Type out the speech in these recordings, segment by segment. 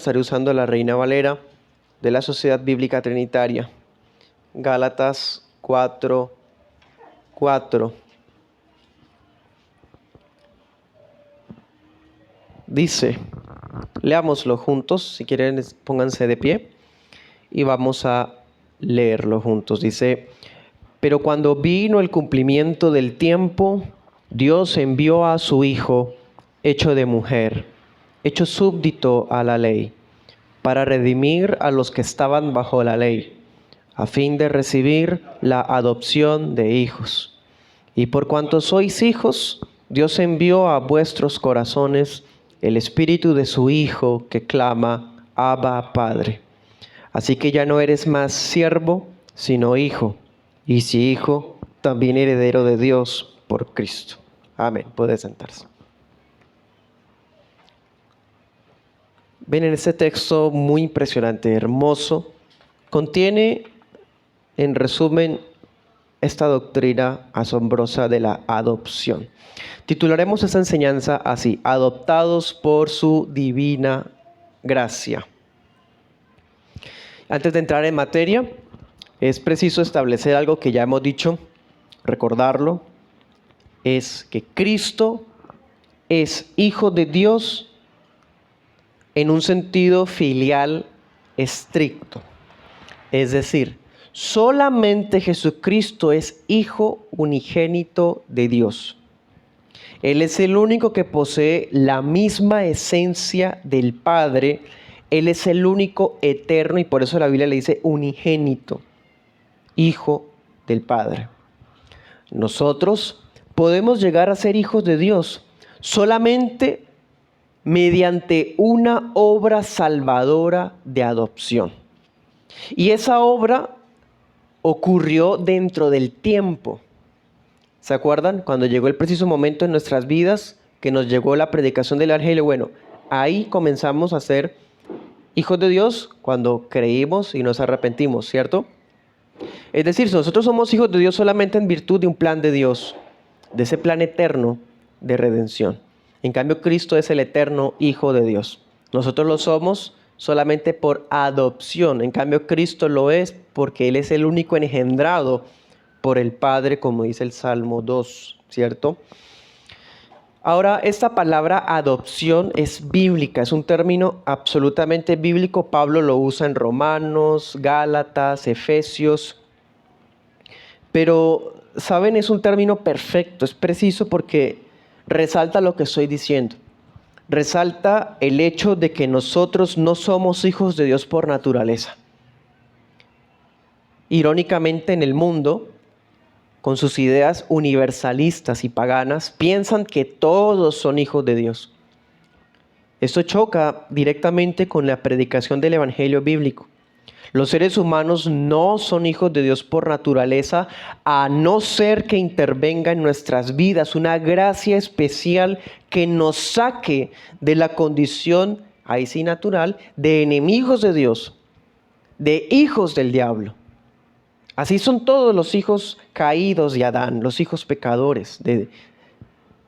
Estaré usando la Reina Valera de la Sociedad Bíblica Trinitaria. Gálatas 4:4. Dice, leámoslo juntos, si quieren pónganse de pie y vamos a leerlo juntos. Dice, pero cuando vino el cumplimiento del tiempo, Dios envió a su Hijo, hecho de mujer, hecho súbdito a la ley, para redimir a los que estaban bajo la ley, a fin de recibir la adopción de hijos. Y por cuanto sois hijos, Dios envió a vuestros corazones el Espíritu de su Hijo que clama, Abba, Padre. Así que ya no eres más siervo, sino hijo. Y si hijo, también heredero de Dios por Cristo. Amén. Puede sentarse. Ven, en este texto muy impresionante, hermoso, contiene, en resumen, esta doctrina asombrosa de la adopción. Titularemos esta enseñanza así: adoptados por su divina gracia. Antes de entrar en materia, es preciso establecer algo que ya hemos dicho, recordarlo, es que Cristo es Hijo de Dios en un sentido filial estricto. Es decir, solamente Jesucristo es Hijo unigénito de Dios. Él es el único que posee la misma esencia del Padre. Él es el único eterno y por eso la Biblia le dice unigénito, Hijo del Padre. Nosotros podemos llegar a ser hijos de Dios solamente mediante una obra salvadora de adopción. Y esa obra ocurrió dentro del tiempo. ¿Se acuerdan? Cuando llegó el preciso momento en nuestras vidas que nos llegó la predicación del Evangelio. Bueno, ahí comenzamos a ser hijos de Dios cuando creímos y nos arrepentimos, ¿cierto? Es decir, nosotros somos hijos de Dios solamente en virtud de un plan de Dios, de ese plan eterno de redención. En cambio, Cristo es el eterno Hijo de Dios. Nosotros lo somos solamente por adopción. En cambio, Cristo lo es porque Él es el único engendrado por el Padre, como dice el Salmo 2, ¿cierto? Ahora, esta palabra adopción es bíblica, es un término absolutamente bíblico. Pablo lo usa en Romanos, Gálatas, Efesios. Pero, ¿saben? Es un término perfecto, es preciso porque resalta lo que estoy diciendo. Resalta el hecho de que nosotros no somos hijos de Dios por naturaleza. Irónicamente, en el mundo, con sus ideas universalistas y paganas, piensan que todos son hijos de Dios. Esto choca directamente con la predicación del Evangelio bíblico. Los seres humanos no son hijos de Dios por naturaleza, a no ser que intervenga en nuestras vidas una gracia especial que nos saque de la condición, ahí sí natural, de enemigos de Dios, de hijos del diablo. Así son todos los hijos caídos de Adán, los hijos pecadores de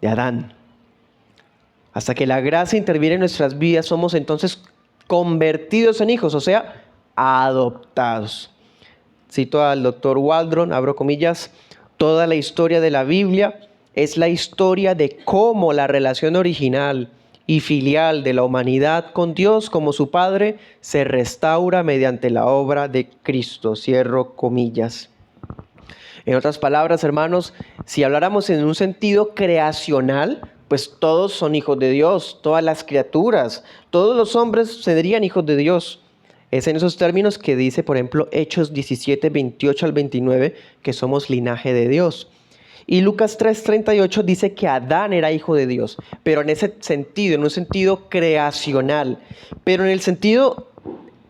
Adán. Hasta que la gracia interviene en nuestras vidas, somos entonces convertidos en hijos, o sea, adoptados. Cito al doctor Waldron, abro comillas, toda la historia de la Biblia es la historia de cómo la relación original y filial de la humanidad con Dios como su Padre se restaura mediante la obra de Cristo, cierro comillas. En otras palabras, hermanos, si habláramos en un sentido creacional, pues todos son hijos de Dios, todas las criaturas, todos los hombres serían hijos de Dios. Es en esos términos que dice, por ejemplo, Hechos 17, 28 al 29, que somos linaje de Dios. Y Lucas 3:38 dice que Adán era hijo de Dios, pero en ese sentido, en un sentido creacional, pero en el sentido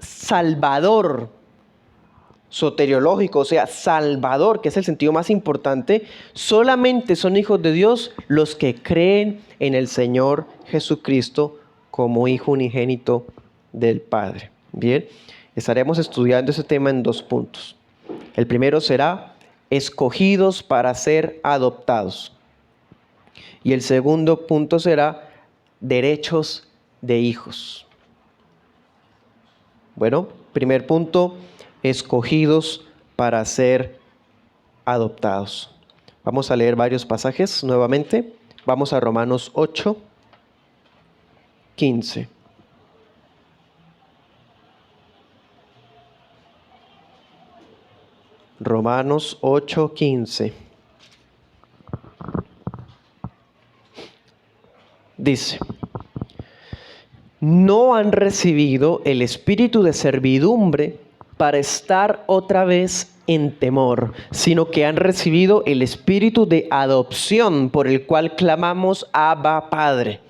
salvador, soteriológico, o sea, salvador, que es el sentido más importante, solamente son hijos de Dios los que creen en el Señor Jesucristo como Hijo unigénito del Padre. Bien, estaremos estudiando ese tema en 2 puntos. El primero será escogidos para ser adoptados. Y el segundo punto será derechos de hijos. Bueno, primer punto, escogidos para ser adoptados. Vamos a leer varios pasajes nuevamente. Vamos a Romanos 8, 15. Romanos 8, 15. Dice: no han recibido el espíritu de servidumbre para estar otra vez en temor, sino que han recibido el espíritu de adopción, por el cual clamamos Abba, Padre.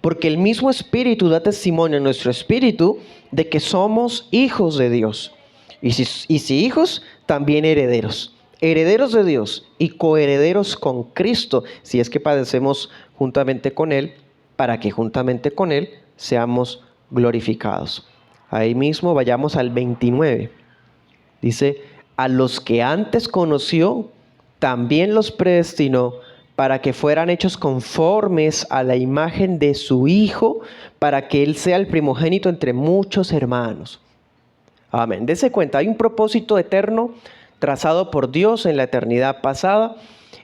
Porque el mismo espíritu da testimonio en nuestro espíritu de que somos hijos de Dios. Y si hijos, también herederos. Herederos de Dios y coherederos con Cristo, si es que padecemos juntamente con Él, para que juntamente con Él seamos glorificados. Ahí mismo vayamos al 29. Dice: a los que antes conoció, también los predestinó para que fueran hechos conformes a la imagen de su Hijo, para que Él sea el primogénito entre muchos hermanos. Amén. Dese cuenta, hay un propósito eterno trazado por Dios en la eternidad pasada,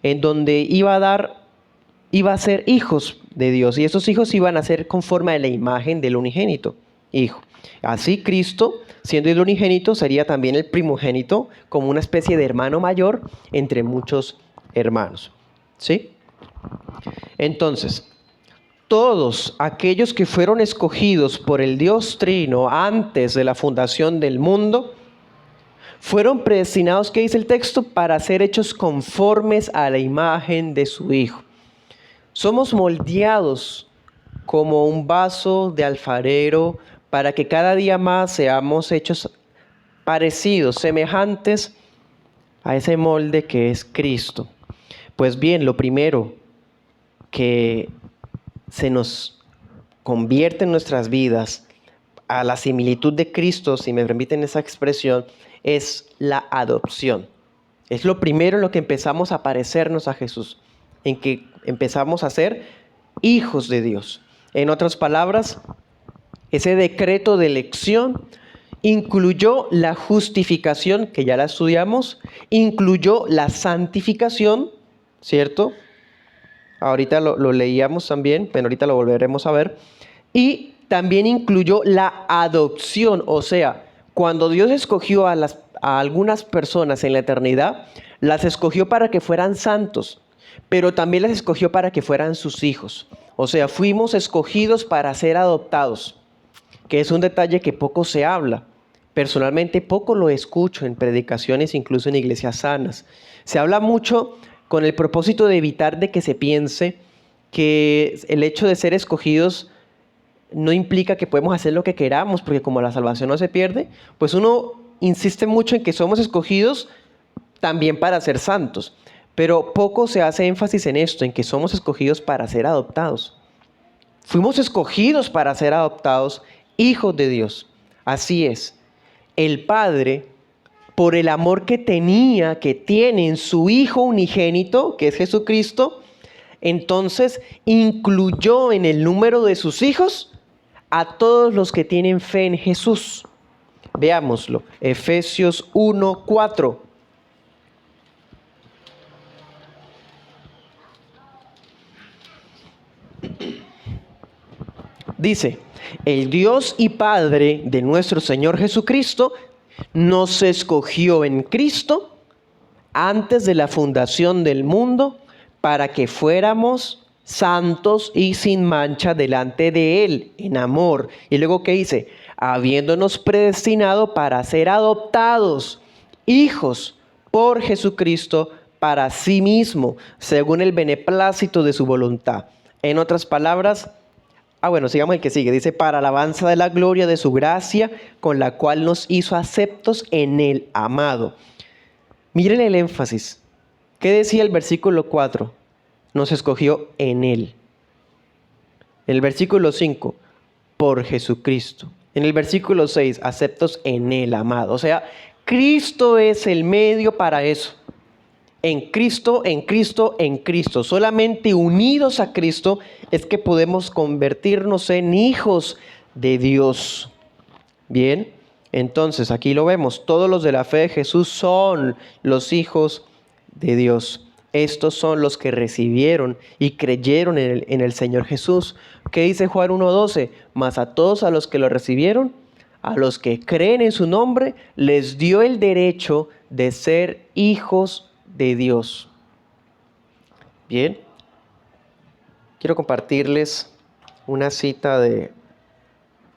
en donde iba a ser hijos de Dios, y esos hijos iban a ser conforme a la imagen del unigénito Hijo. Así Cristo, siendo el unigénito, sería también el primogénito, como una especie de hermano mayor entre muchos hermanos. ¿Sí? Entonces, todos aquellos que fueron escogidos por el Dios Trino antes de la fundación del mundo, fueron predestinados, ¿qué dice el texto? Para ser hechos conformes a la imagen de su Hijo. Somos moldeados como un vaso de alfarero para que cada día más seamos hechos parecidos, semejantes a ese molde que es Cristo. Pues bien, lo primero que se nos convierte en nuestras vidas a la similitud de Cristo, si me permiten esa expresión, es la adopción. Es lo primero en lo que empezamos a parecernos a Jesús, en que empezamos a ser hijos de Dios. En otras palabras, ese decreto de elección incluyó la justificación, que ya la estudiamos, incluyó la santificación, ¿cierto? Ahorita lo leíamos también, pero ahorita lo volveremos a ver. Y también incluyó la adopción, o sea, cuando Dios escogió a algunas personas en la eternidad, las escogió para que fueran santos, pero también las escogió para que fueran sus hijos. O sea, fuimos escogidos para ser adoptados, que es un detalle que poco se habla. Personalmente poco lo escucho en predicaciones, incluso en iglesias sanas. Se habla mucho con el propósito de evitar de que se piense que el hecho de ser escogidos no implica que podemos hacer lo que queramos, porque como la salvación no se pierde, pues uno insiste mucho en que somos escogidos también para ser santos. Pero poco se hace énfasis en esto, en que somos escogidos para ser adoptados. Fuimos escogidos para ser adoptados hijos de Dios. Así es. El Padre, por el amor que tiene en su Hijo unigénito, que es Jesucristo, entonces incluyó en el número de sus hijos a todos los que tienen fe en Jesús. Veámoslo. Efesios 1:4. Dice: el Dios y Padre de nuestro Señor Jesucristo nos escogió en Cristo antes de la fundación del mundo para que fuéramos santos y sin mancha delante de Él en amor. Y luego, ¿qué dice? Habiéndonos predestinado para ser adoptados hijos por Jesucristo para sí mismo, según el beneplácito de su voluntad. En otras palabras, sigamos el que sigue. Dice: para alabanza de la gloria de su gracia, con la cual nos hizo aceptos en el amado. Miren el énfasis. ¿Qué decía el versículo 4? Nos escogió en Él. En el versículo 5, por Jesucristo. En el versículo 6, aceptos en el amado. O sea, Cristo es el medio para eso. En Cristo, en Cristo, en Cristo. Solamente unidos a Cristo es que podemos convertirnos en hijos de Dios. Bien, Entonces, aquí lo vemos, todos los de la fe de Jesús son los hijos de Dios. Estos son los que recibieron y creyeron en el Señor Jesús. ¿Qué dice Juan 1:12? Mas a todos a los que lo recibieron, a los que creen en su nombre, les dio el derecho de ser hijos de Dios. Bien, quiero compartirles una cita de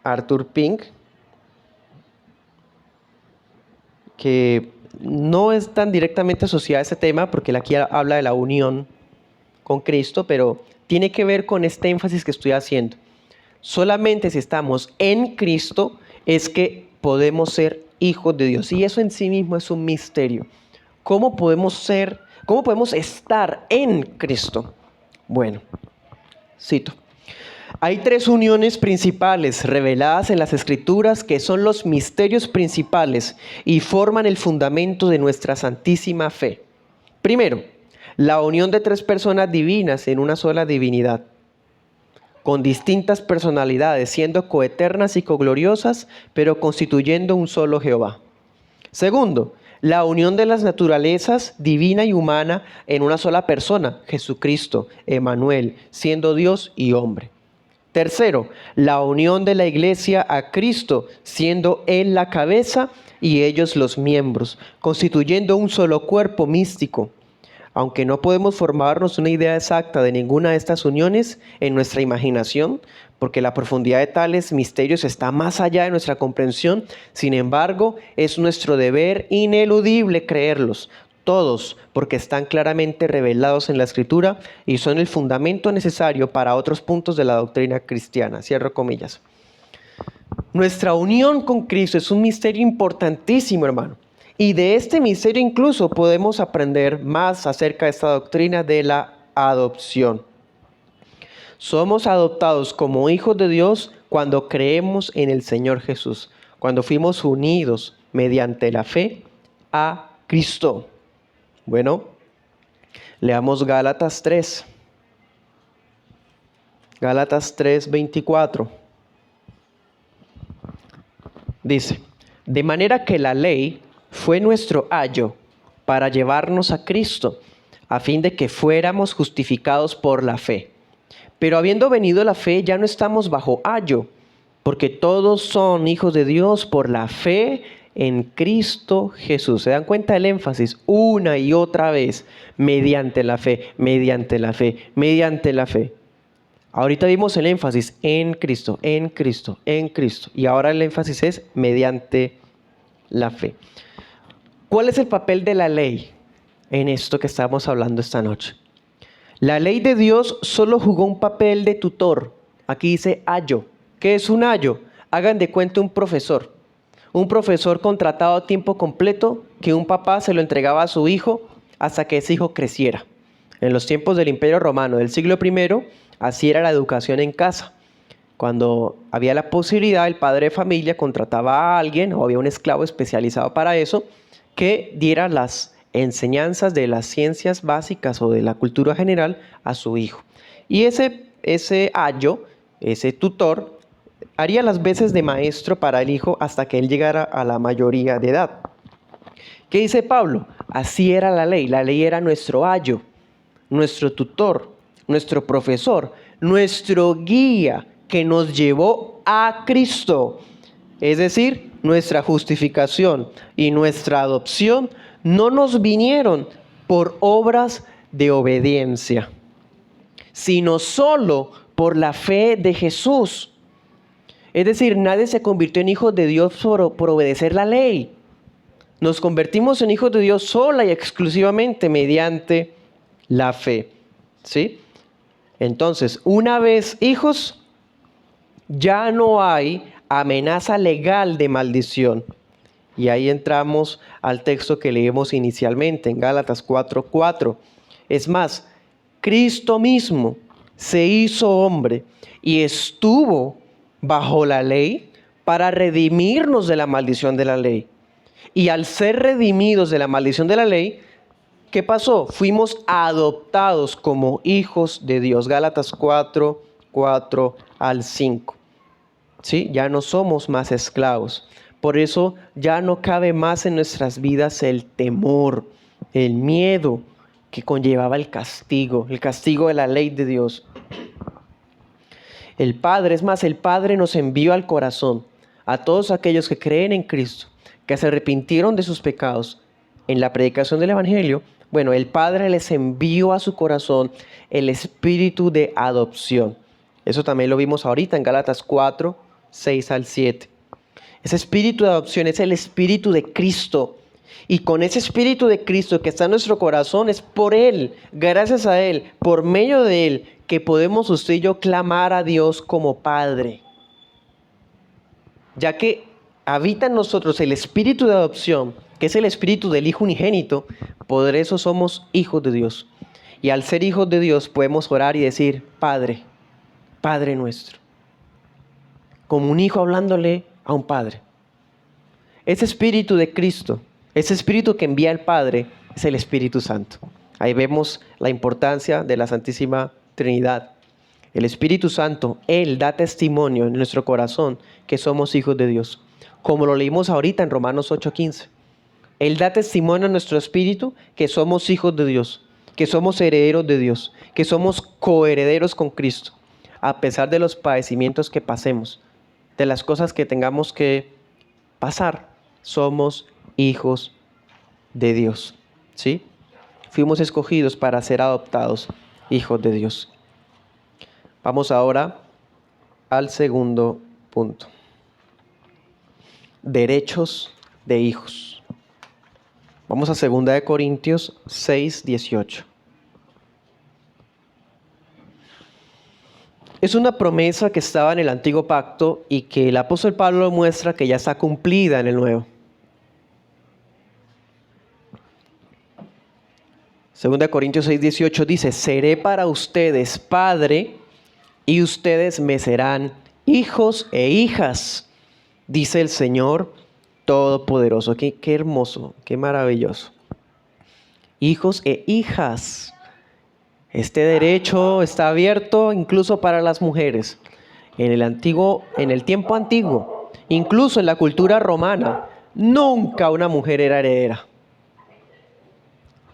Arthur Pink, que no es tan directamente asociada a este tema, porque él aquí habla de la unión con Cristo, pero tiene que ver con este énfasis que estoy haciendo. Solamente si estamos en Cristo es que podemos ser hijos de Dios. Y eso en sí mismo es un misterio. ¿Cómo podemos estar en Cristo? Bueno, cito. Hay tres uniones principales reveladas en las Escrituras que son los misterios principales y forman el fundamento de nuestra santísima fe. Primero, la unión de tres personas divinas en una sola divinidad, con distintas personalidades, siendo coeternas y cogloriosas, pero constituyendo un solo Jehová. Segundo, la unión de las naturalezas divina y humana en una sola persona, Jesucristo, Emmanuel, siendo Dios y hombre. Tercero, la unión de la iglesia a Cristo, siendo Él la cabeza y ellos los miembros, constituyendo un solo cuerpo místico. Aunque no podemos formarnos una idea exacta de ninguna de estas uniones en nuestra imaginación, porque la profundidad de tales misterios está más allá de nuestra comprensión, sin embargo, es nuestro deber ineludible creerlos, todos, porque están claramente revelados en la Escritura y son el fundamento necesario para otros puntos de la doctrina cristiana. Cierro comillas. Nuestra unión con Cristo es un misterio importantísimo, hermano. Y de este misterio incluso podemos aprender más acerca de esta doctrina de la adopción. Somos adoptados como hijos de Dios cuando creemos en el Señor Jesús, cuando fuimos unidos mediante la fe a Cristo. Bueno, leamos Gálatas 3. Gálatas 3:24. Dice, de manera que la ley fue nuestro ayo para llevarnos a Cristo, a fin de que fuéramos justificados por la fe. Pero habiendo venido la fe, ya no estamos bajo ayo, porque todos son hijos de Dios por la fe en Cristo Jesús. ¿Se dan cuenta del énfasis? Una y otra vez, mediante la fe, mediante la fe, mediante la fe. Ahorita vimos el énfasis en Cristo, en Cristo, en Cristo. Y ahora el énfasis es mediante la fe. ¿Cuál es el papel de la ley en esto que estamos hablando esta noche? La ley de Dios solo jugó un papel de tutor. Aquí dice ayo. ¿Qué es un ayo? Hagan de cuenta un profesor. Un profesor contratado a tiempo completo que un papá se lo entregaba a su hijo hasta que ese hijo creciera. En los tiempos del Imperio Romano del siglo I, así era la educación en casa. Cuando había la posibilidad, el padre de familia contrataba a alguien o había un esclavo especializado para eso que diera las enseñanzas de las ciencias básicas o de la cultura general a su hijo. Y ese ayo, ese tutor, haría las veces de maestro para el hijo hasta que él llegara a la mayoría de edad. ¿Qué dice Pablo? Así era la ley. La ley era nuestro ayo, nuestro tutor, nuestro profesor, nuestro guía que nos llevó a Cristo. Es decir, nuestra justificación y nuestra adopción no nos vinieron por obras de obediencia, sino solo por la fe de Jesús. Es decir, nadie se convirtió en hijos de Dios por obedecer la ley. Nos convertimos en hijos de Dios sola y exclusivamente mediante la fe. ¿Sí? Entonces, una vez hijos, ya no hay amenaza legal de maldición. Y ahí entramos al texto que leímos inicialmente en Gálatas 4:4. Es más, Cristo mismo se hizo hombre y estuvo bajo la ley para redimirnos de la maldición de la ley. Y al ser redimidos de la maldición de la ley, ¿qué pasó? Fuimos adoptados como hijos de Dios. Gálatas 4:4 al 5. ¿Sí? Ya no somos más esclavos. Por eso ya no cabe más en nuestras vidas el temor, el miedo que conllevaba el castigo de la ley de Dios. El Padre, es más, el Padre nos envió al corazón a todos aquellos que creen en Cristo, que se arrepintieron de sus pecados en la predicación del Evangelio. Bueno, el Padre les envió a su corazón el espíritu de adopción. Eso también lo vimos ahorita en Gálatas 4, 6 al 7. Ese espíritu de adopción es el espíritu de Cristo. Y con ese espíritu de Cristo que está en nuestro corazón, es por Él, gracias a Él, por medio de Él, que podemos usted y yo clamar a Dios como Padre. Ya que habita en nosotros el espíritu de adopción, que es el espíritu del Hijo unigénito, por eso somos hijos de Dios. Y al ser hijos de Dios podemos orar y decir, Padre, Padre nuestro. Como un hijo hablándole a un padre. Ese espíritu de Cristo, ese espíritu que envía el Padre, es el Espíritu Santo. Ahí vemos la importancia de la Santísima Trinidad. El Espíritu Santo, Él da testimonio en nuestro corazón que somos hijos de Dios. Como lo leímos ahorita en Romanos 8:15. Él da testimonio en nuestro espíritu que somos hijos de Dios, que somos herederos de Dios, que somos coherederos con Cristo, a pesar de los padecimientos que pasemos, de las cosas que tengamos que pasar, somos hijos de Dios, ¿sí? Fuimos escogidos para ser adoptados hijos de Dios. Vamos ahora al segundo punto. Derechos de hijos. Vamos a 2 Corintios 6:18. Es una promesa que estaba en el antiguo pacto y que el apóstol Pablo muestra que ya está cumplida en el nuevo. 2 Corintios 6:18 dice, seré para ustedes padre y ustedes me serán hijos e hijas, dice el Señor Todopoderoso. Qué hermoso, qué maravilloso. Hijos e hijas. Este derecho está abierto incluso para las mujeres. En el tiempo antiguo, incluso en la cultura romana, nunca una mujer era heredera.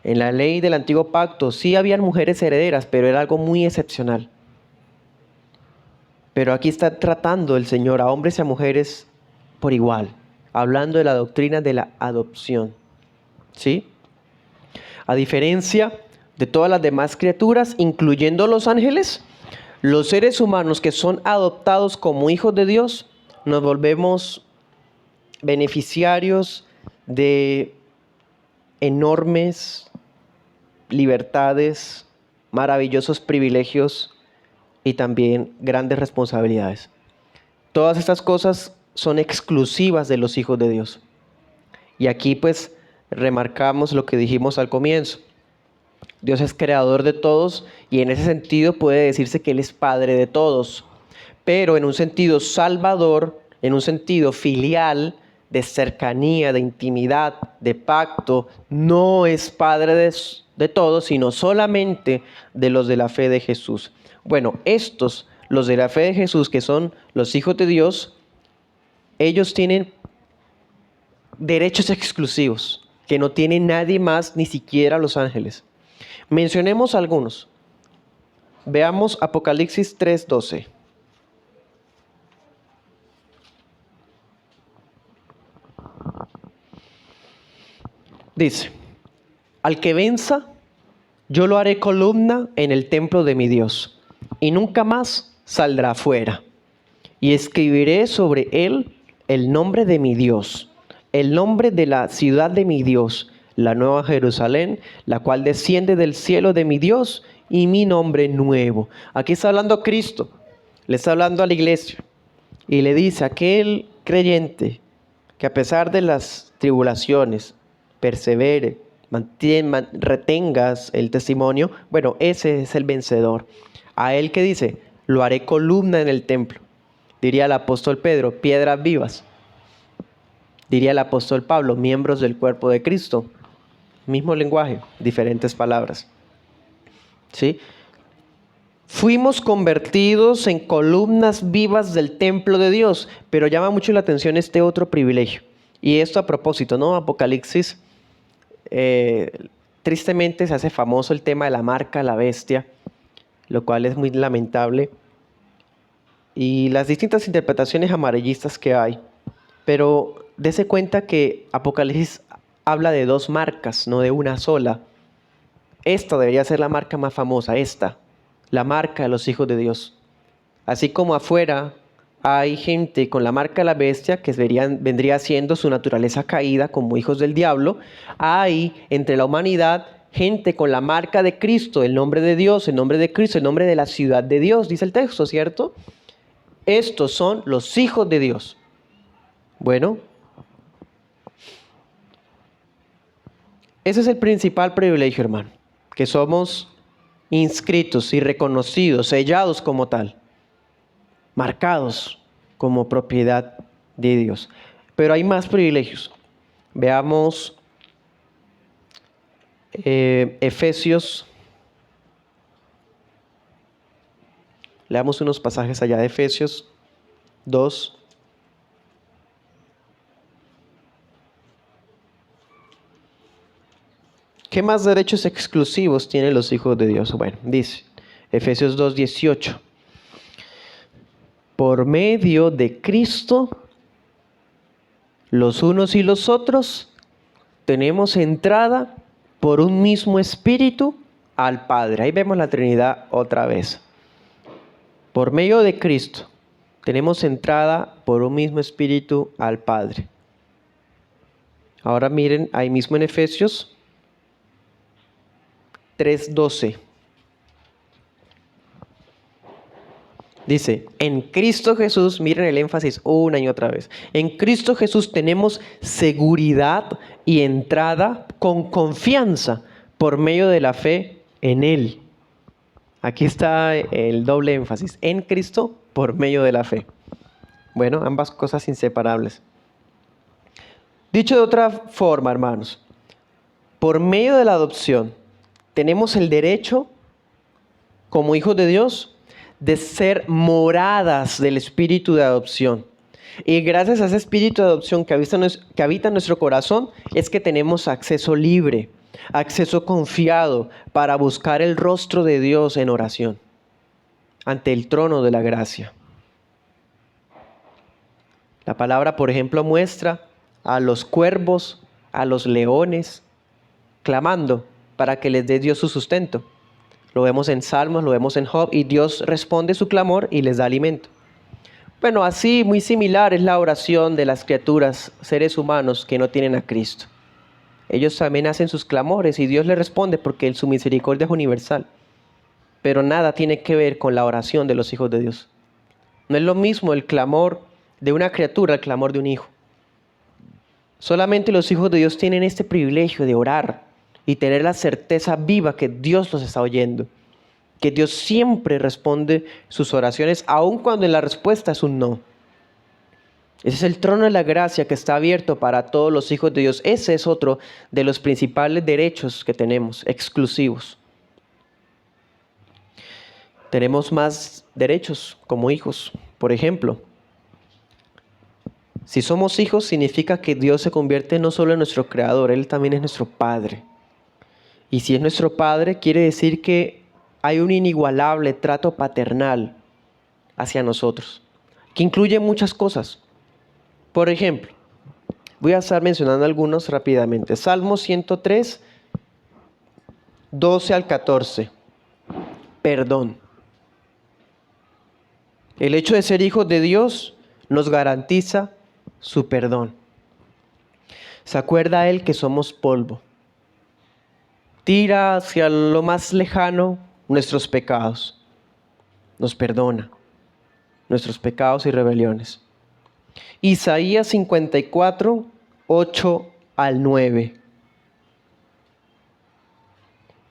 En la ley del antiguo pacto sí habían mujeres herederas, pero era algo muy excepcional. Pero aquí está tratando el Señor a hombres y a mujeres por igual, hablando de la doctrina de la adopción. ¿Sí? A diferencia de todas las demás criaturas, incluyendo los ángeles, los seres humanos que son adoptados como hijos de Dios, nos volvemos beneficiarios de enormes libertades, maravillosos privilegios y también grandes responsabilidades. Todas estas cosas son exclusivas de los hijos de Dios. Y aquí pues remarcamos lo que dijimos al comienzo. Dios es creador de todos y en ese sentido puede decirse que Él es Padre de todos. Pero en un sentido salvador, en un sentido filial, de cercanía, de intimidad, de pacto, no es Padre de todos, sino solamente de los de la fe de Jesús. Bueno, estos, los de la fe de Jesús, que son los hijos de Dios, ellos tienen derechos exclusivos que no tiene nadie más, ni siquiera los ángeles. Mencionemos algunos. Veamos Apocalipsis 3:12. Dice, al que venza, yo lo haré columna en el templo de mi Dios, y nunca más saldrá fuera. Y escribiré sobre él el nombre de mi Dios, el nombre de la ciudad de mi Dios, la nueva Jerusalén, la cual desciende del cielo de mi Dios, y mi nombre nuevo. Aquí está hablando Cristo, le está hablando a la iglesia, y le dice a aquel creyente que a pesar de las tribulaciones, persevere, retengas el testimonio, bueno, ese es el vencedor. A él que dice, lo haré columna en el templo. Diría el apóstol Pedro, piedras vivas. Diría el apóstol Pablo, miembros del cuerpo de Cristo. Mismo lenguaje, diferentes palabras. ¿Sí? fuimos convertidos en columnas vivas del templo de Dios. Pero llama mucho la atención este otro privilegio. Y esto a propósito, ¿no? Apocalipsis, tristemente se hace famoso el tema de la marca de la bestia, lo cual es muy lamentable. Y las distintas interpretaciones amarillistas que hay. Pero dése cuenta que Apocalipsis habla de dos marcas, no de una sola. Esta debería ser la marca más famosa, esta, la marca de los hijos de Dios. Así como afuera hay gente con la marca de la bestia, que vendría siendo su naturaleza caída como hijos del diablo, hay entre la humanidad gente con la marca de Cristo, el nombre de Dios, el nombre de Cristo, el nombre de la ciudad de Dios, dice el texto, ¿cierto? Estos son los hijos de Dios. Bueno, ese es el principal privilegio, hermano, que somos inscritos y reconocidos, sellados como tal, marcados como propiedad de Dios. Pero hay más privilegios. Veamos Efesios. Leamos unos pasajes allá de Efesios 2. ¿Qué más derechos exclusivos tienen los hijos de Dios? Bueno, dice Efesios 2:18. Por medio de Cristo, los unos y los otros tenemos entrada por un mismo espíritu al Padre. Ahí vemos la Trinidad otra vez. Por medio de Cristo, tenemos entrada por un mismo espíritu al Padre. Ahora miren, ahí mismo en Efesios 3:12. Dice, en Cristo Jesús, miren el énfasis una y otra vez. En Cristo Jesús tenemos seguridad y entrada con confianza por medio de la fe en Él. Aquí está el doble énfasis. En Cristo por medio de la fe. Bueno, ambas cosas inseparables. Dicho de otra forma, hermanos, por medio de la adopción tenemos el derecho, como hijos de Dios, de ser moradas del espíritu de adopción. Y gracias a ese espíritu de adopción que habita en nuestro corazón, es que tenemos acceso libre, acceso confiado para buscar el rostro de Dios en oración, ante el trono de la gracia. La palabra, por ejemplo, muestra a los cuervos, a los leones, clamando para que les dé Dios su sustento. Lo vemos en Salmos, lo vemos en Job, y Dios responde su clamor y les da alimento. Bueno, así muy similar es la oración de las criaturas, seres humanos que no tienen a Cristo. Ellos también hacen sus clamores y Dios les responde porque su misericordia es universal. Pero nada tiene que ver con la oración de los hijos de Dios. No es lo mismo el clamor de una criatura al clamor de un hijo. Solamente los hijos de Dios tienen este privilegio de orar y tener la certeza viva que Dios los está oyendo, que Dios siempre responde sus oraciones, aun cuando la respuesta es un no. Ese es el trono de la gracia que está abierto para todos los hijos de Dios. Ese es otro de los principales derechos que tenemos, exclusivos. Tenemos más derechos como hijos. Por ejemplo, si somos hijos, significa que Dios se convierte no solo en nuestro creador, Él también es nuestro Padre. Y si es nuestro Padre, quiere decir que hay un inigualable trato paternal hacia nosotros, que incluye muchas cosas. Por ejemplo, voy a estar mencionando algunos rápidamente. Salmo 103, 12 al 14. Perdón. El hecho de ser hijos de Dios nos garantiza su perdón. ¿Se acuerda Él que somos polvo? Tira hacia lo más lejano nuestros pecados. Nos perdona nuestros pecados y rebeliones. Isaías 54, 8 al 9.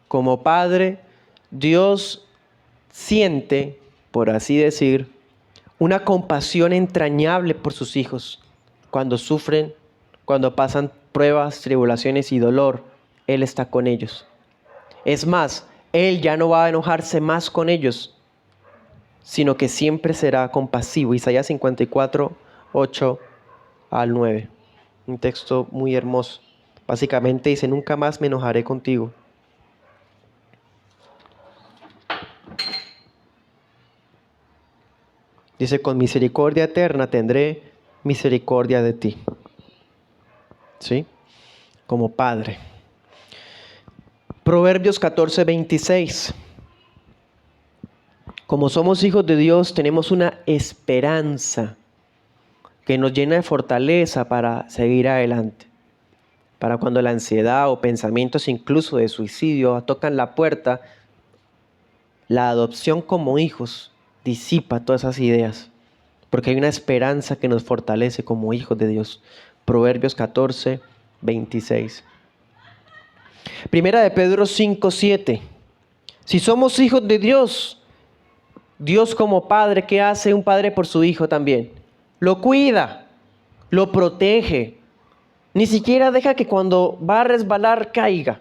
Como padre, Dios siente, por así decir, una compasión entrañable por sus hijos. Cuando sufren, cuando pasan pruebas, tribulaciones y dolor, Él está con ellos. Es más, Él ya no va a enojarse más con ellos, sino que siempre será compasivo. Isaías 54, 8 al 9. Un texto muy hermoso. Básicamente dice, nunca más me enojaré contigo. Dice, con misericordia eterna tendré misericordia de ti. ¿Sí? Como Padre. Proverbios 14, 26. Como somos hijos de Dios, tenemos una esperanza que nos llena de fortaleza para seguir adelante. Para cuando la ansiedad o pensamientos incluso de suicidio tocan la puerta, la adopción como hijos disipa todas esas ideas. Porque hay una esperanza que nos fortalece como hijos de Dios. Proverbios 14, 26. Primera de Pedro 5, 7. Si somos hijos de Dios, Dios como padre, ¿qué hace un padre por su hijo también? Lo cuida, lo protege. Ni siquiera deja que cuando va a resbalar caiga.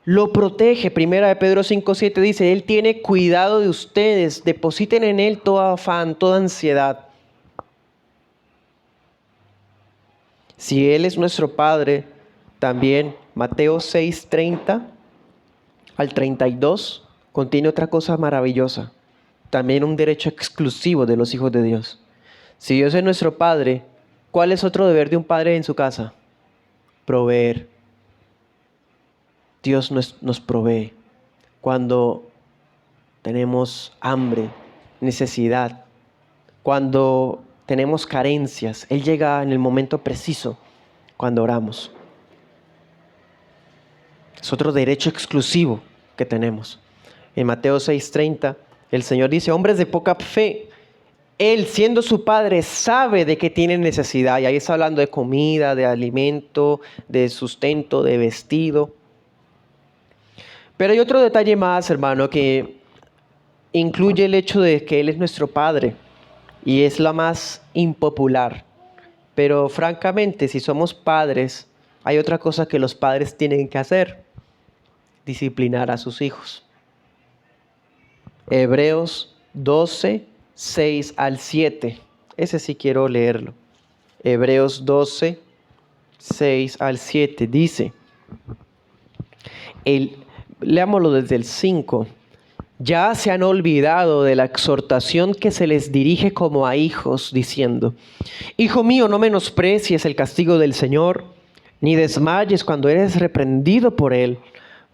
Lo protege. Primera de Pedro 5:7 dice, Él tiene cuidado de ustedes. Depositen en Él todo afán, toda ansiedad. Si Él es nuestro Padre, también Mateo 6:30 al 32 contiene otra cosa maravillosa. También un derecho exclusivo de los hijos de Dios. Si Dios es nuestro Padre, ¿cuál es otro deber de un padre en su casa? Proveer. Dios nos provee. Cuando tenemos hambre, necesidad, cuando tenemos carencias, Él llega en el momento preciso cuando oramos. Es otro derecho exclusivo que tenemos. En Mateo 6:30, el Señor dice, hombres de poca fe, Él, siendo su Padre, sabe de qué tienen necesidad. Y ahí está hablando de comida, de alimento, de sustento, de vestido. Pero hay otro detalle más, hermano, que incluye el hecho de que Él es nuestro Padre. Y es la más impopular. Pero francamente, si somos padres, hay otra cosa que los padres tienen que hacer. Disciplinar a sus hijos. Hebreos 12, 6 al 7. Ese sí quiero leerlo. Hebreos 12, 6 al 7. Dice, leámoslo desde el 5. Ya se han olvidado de la exhortación que se les dirige como a hijos, diciendo, Hijo mío, no menosprecies el castigo del Señor, ni desmayes cuando eres reprendido por Él,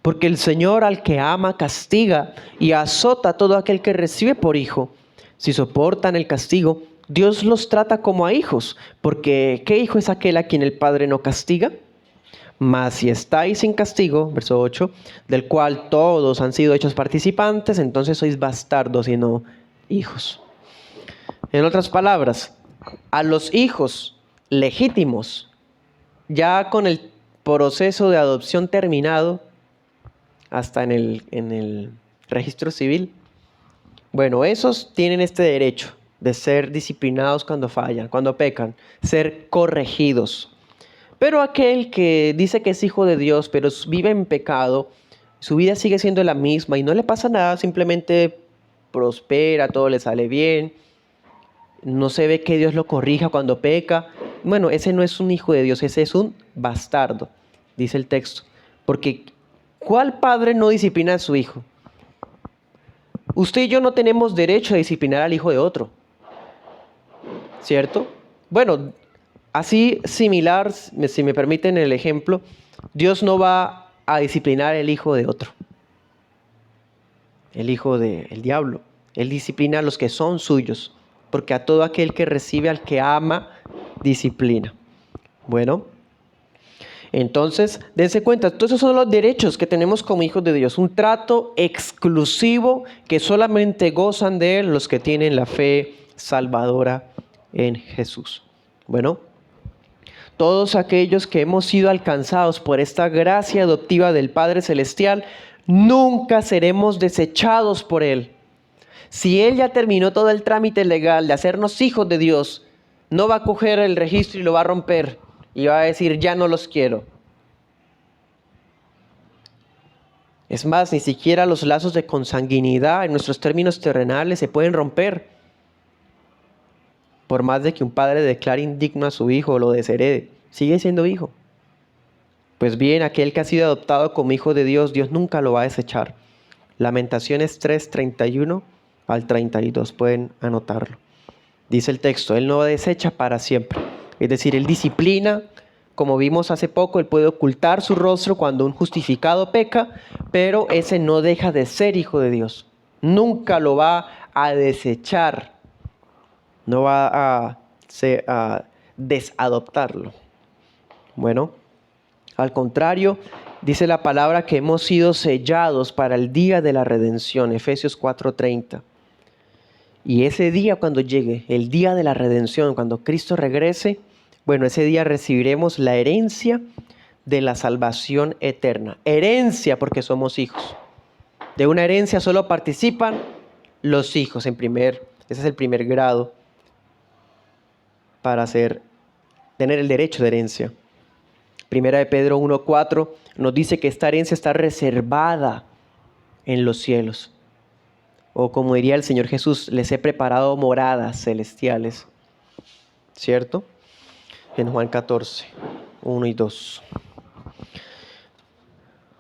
porque el Señor al que ama castiga y azota a todo aquel que recibe por hijo. Si soportan el castigo, Dios los trata como a hijos, porque ¿qué hijo es aquel a quien el Padre no castiga? Mas si estáis sin castigo, verso 8, del cual todos han sido hechos participantes, entonces sois bastardos y no hijos. En otras palabras, a los hijos legítimos, ya con el proceso de adopción terminado, hasta en el registro civil, bueno, esos tienen este derecho de ser disciplinados cuando fallan, cuando pecan, ser corregidos. Pero aquel que dice que es hijo de Dios, pero vive en pecado, su vida sigue siendo la misma y no le pasa nada, simplemente prospera, todo le sale bien, no se ve que Dios lo corrija cuando peca. Bueno, ese no es un hijo de Dios, ese es un bastardo, dice el texto. Porque ¿cuál padre no disciplina a su hijo? Usted y yo no tenemos derecho a disciplinar al hijo de otro, ¿cierto? Bueno, así similar, si me permiten el ejemplo, Dios no va a disciplinar el hijo de otro, el hijo del diablo. Él disciplina a los que son suyos, porque a todo aquel que recibe, al que ama, disciplina. Bueno, entonces, dense cuenta, todos esos son los derechos que tenemos como hijos de Dios. Un trato exclusivo que solamente gozan de Él los que tienen la fe salvadora en Jesús. Bueno, todos aquellos que hemos sido alcanzados por esta gracia adoptiva del Padre Celestial, nunca seremos desechados por Él. Si Él ya terminó todo el trámite legal de hacernos hijos de Dios, no va a coger el registro y lo va a romper y va a decir, ya no los quiero. Es más, ni siquiera los lazos de consanguinidad en nuestros términos terrenales se pueden romper. Por más de que un padre declare indigno a su hijo o lo desherede, sigue siendo hijo. Pues bien, aquel que ha sido adoptado como hijo de Dios, Dios nunca lo va a desechar. Lamentaciones 3, 31 al 32, pueden anotarlo. Dice el texto, Él no desecha para siempre. Es decir, Él disciplina. Como vimos hace poco, Él puede ocultar su rostro cuando un justificado peca, pero ese no deja de ser hijo de Dios. Nunca lo va a desechar. No va a desadoptarlo. Bueno, al contrario, dice la palabra que hemos sido sellados para el día de la redención, Efesios 4:30. Y ese día cuando llegue, el día de la redención, cuando Cristo regrese, bueno, ese día recibiremos la herencia de la salvación eterna. Herencia porque somos hijos. De una herencia solo participan los hijos ese es el primer grado para tener el derecho de herencia. Primera de Pedro 1:4 nos dice que esta herencia está reservada en los cielos. O como diría el Señor Jesús, les he preparado moradas celestiales. ¿Cierto? En Juan 14, 1 y 2.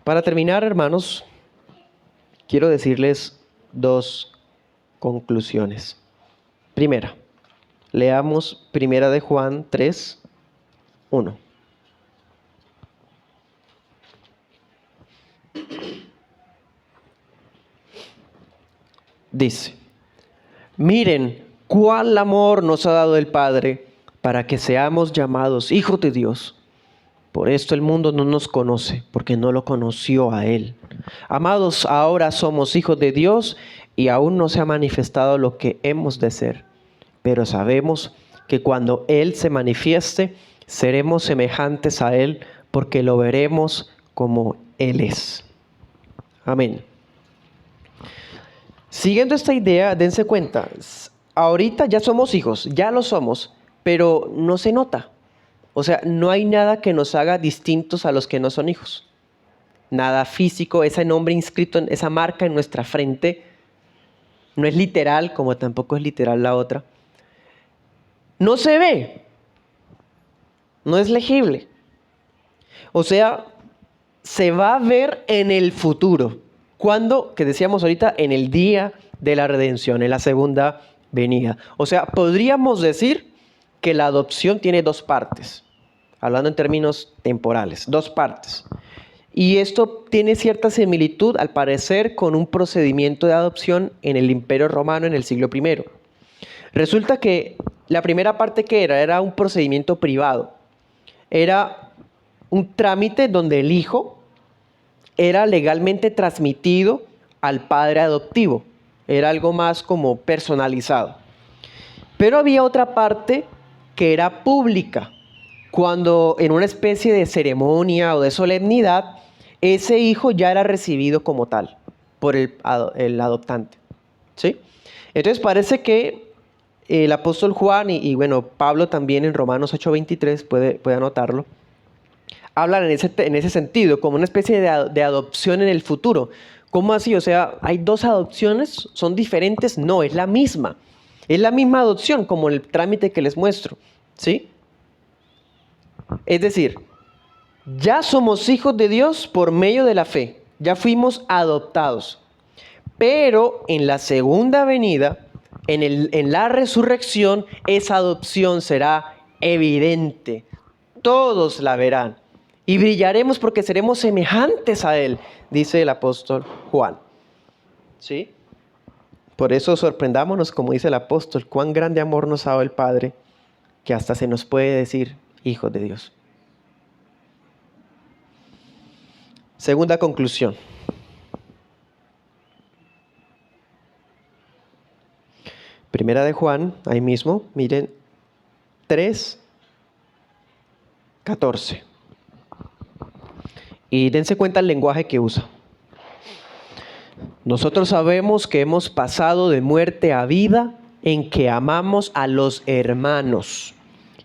Para terminar, hermanos, quiero decirles dos conclusiones. Primera, leamos Primera de Juan 3, 1. Dice, miren cuál amor nos ha dado el Padre para que seamos llamados hijos de Dios. Por esto el mundo no nos conoce, porque no lo conoció a Él. Amados, ahora somos hijos de Dios y aún no se ha manifestado lo que hemos de ser. Pero sabemos que cuando Él se manifieste, seremos semejantes a Él, porque lo veremos como Él es. Amén. Siguiendo esta idea, dense cuenta, ahorita ya somos hijos, ya lo somos, pero no se nota. O sea, no hay nada que nos haga distintos a los que no son hijos. Nada físico, ese nombre inscrito, esa marca en nuestra frente, no es literal, como tampoco es literal la otra. No se ve, no es legible. O sea, se va a ver en el futuro. ¿Cuándo? Que decíamos ahorita, en el día de la redención, en la segunda venida. O sea, podríamos decir que la adopción tiene dos partes, hablando en términos temporales, dos partes. Y esto tiene cierta similitud, al parecer, con un procedimiento de adopción en el Imperio Romano en el siglo I. Resulta que la primera parte que era un procedimiento privado. Era un trámite donde el hijo era legalmente transmitido al padre adoptivo. Era algo más como personalizado. Pero había otra parte que era pública, cuando en una especie de ceremonia o de solemnidad, ese hijo ya era recibido como tal por el adoptante. ¿Sí? Entonces parece que el apóstol Juan y bueno, Pablo también en Romanos 8:23, puede anotarlo, hablan en ese sentido, como una especie de adopción en el futuro. ¿Cómo así? O sea, ¿hay dos adopciones? ¿Son diferentes? No, es la misma. Es la misma adopción, como el trámite que les muestro. ¿Sí? Es decir, ya somos hijos de Dios por medio de la fe. Ya fuimos adoptados. Pero en la segunda venida, en la resurrección, esa adopción será evidente. Todos la verán. Y brillaremos porque seremos semejantes a Él, dice el apóstol Juan. ¿Sí? Por eso sorprendámonos, como dice el apóstol, cuán grande amor nos ha dado el Padre, que hasta se nos puede decir hijos de Dios. Segunda conclusión. Primera de Juan, ahí mismo, miren, 3:14. Y dense cuenta el lenguaje que usa. Nosotros sabemos que hemos pasado de muerte a vida en que amamos a los hermanos.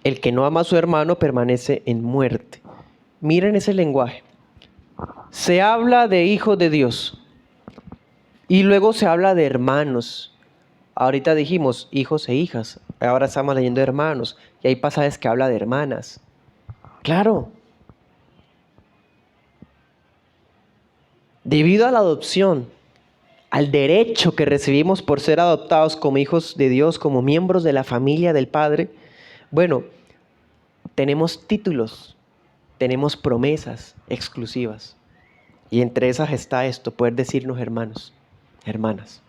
El que no ama a su hermano permanece en muerte. Miren ese lenguaje. se habla de hijos de Dios y luego se habla de hermanos. Ahorita dijimos hijos e hijas, ahora estamos leyendo hermanos y hay pasajes que habla de hermanas. Claro, debido a la adopción, al derecho que recibimos por ser adoptados como hijos de Dios, como miembros de la familia del Padre, bueno, tenemos títulos, tenemos promesas exclusivas. Y entre esas está esto, poder decirnos hermanos, hermanas.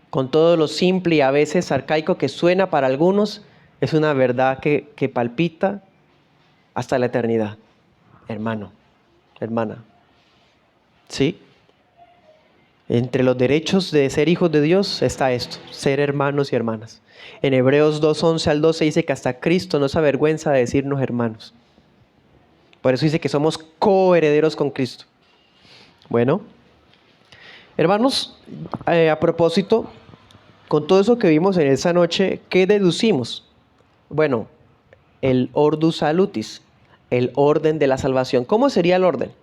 Con todo lo simple y a veces arcaico que suena para algunos, es una verdad que palpita hasta la eternidad. Hermano, hermana. ¿Sí? Entre los derechos de ser hijos de Dios está esto, ser hermanos y hermanas. En Hebreos 2:11 al 12 dice que hasta Cristo no se avergüenza de decirnos hermanos. Por eso dice que somos coherederos con Cristo. Bueno, hermanos, a propósito, con todo eso que vimos en esa noche, ¿qué deducimos? Bueno, el ordus salutis, el orden de la salvación. ¿Cómo sería el orden?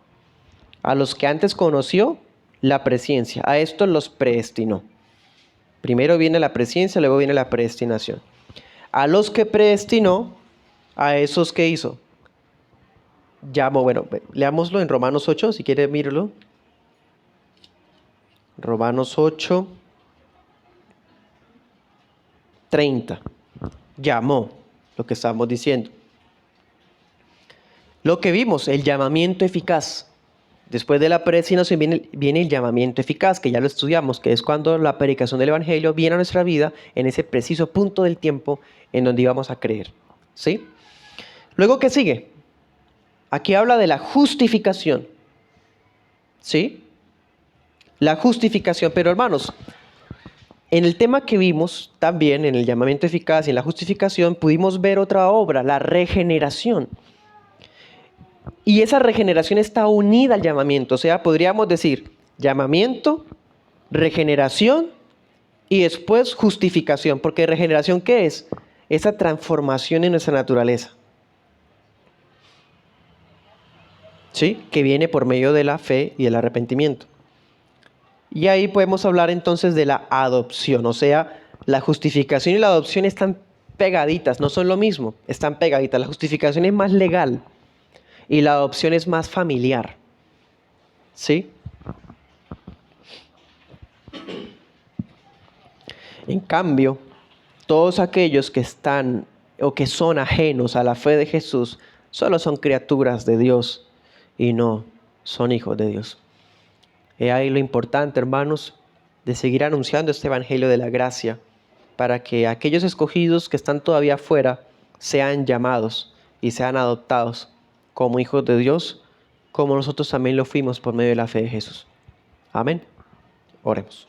A los que antes conoció, la presciencia. A estos los predestinó. Primero viene la presciencia, luego viene la predestinación. A los que predestinó, a esos que hizo. Llamó, bueno, leámoslo en Romanos 8, si quiere míralo. Romanos 8, 30. Llamó, lo que estamos diciendo. Lo que vimos, el llamamiento eficaz. Después de la predestinación viene el llamamiento eficaz, que ya lo estudiamos, que es cuando la predicación del Evangelio viene a nuestra vida en ese preciso punto del tiempo en donde íbamos a creer. ¿Sí? Luego, ¿qué sigue? Aquí habla de la justificación. ¿Sí? La justificación. Pero hermanos, en el tema que vimos también, en el llamamiento eficaz y en la justificación, pudimos ver otra obra, la regeneración. Y esa regeneración está unida al llamamiento. O sea, podríamos decir llamamiento, regeneración y después justificación. Porque regeneración, ¿qué es? Esa transformación en nuestra naturaleza. ¿Sí? Que viene por medio de la fe y el arrepentimiento. Y ahí podemos hablar entonces de la adopción. O sea, la justificación y la adopción están pegaditas, no son lo mismo, están pegaditas. La justificación es más legal y la adopción es más familiar. ¿Sí? En cambio, todos aquellos que están o que son ajenos a la fe de Jesús, solo son criaturas de Dios y no son hijos de Dios. He ahí lo importante, hermanos, de seguir anunciando este evangelio de la gracia para que aquellos escogidos que están todavía fuera sean llamados y sean adoptados como hijos de Dios, como nosotros también lo fuimos por medio de la fe de Jesús. Amén. Oremos.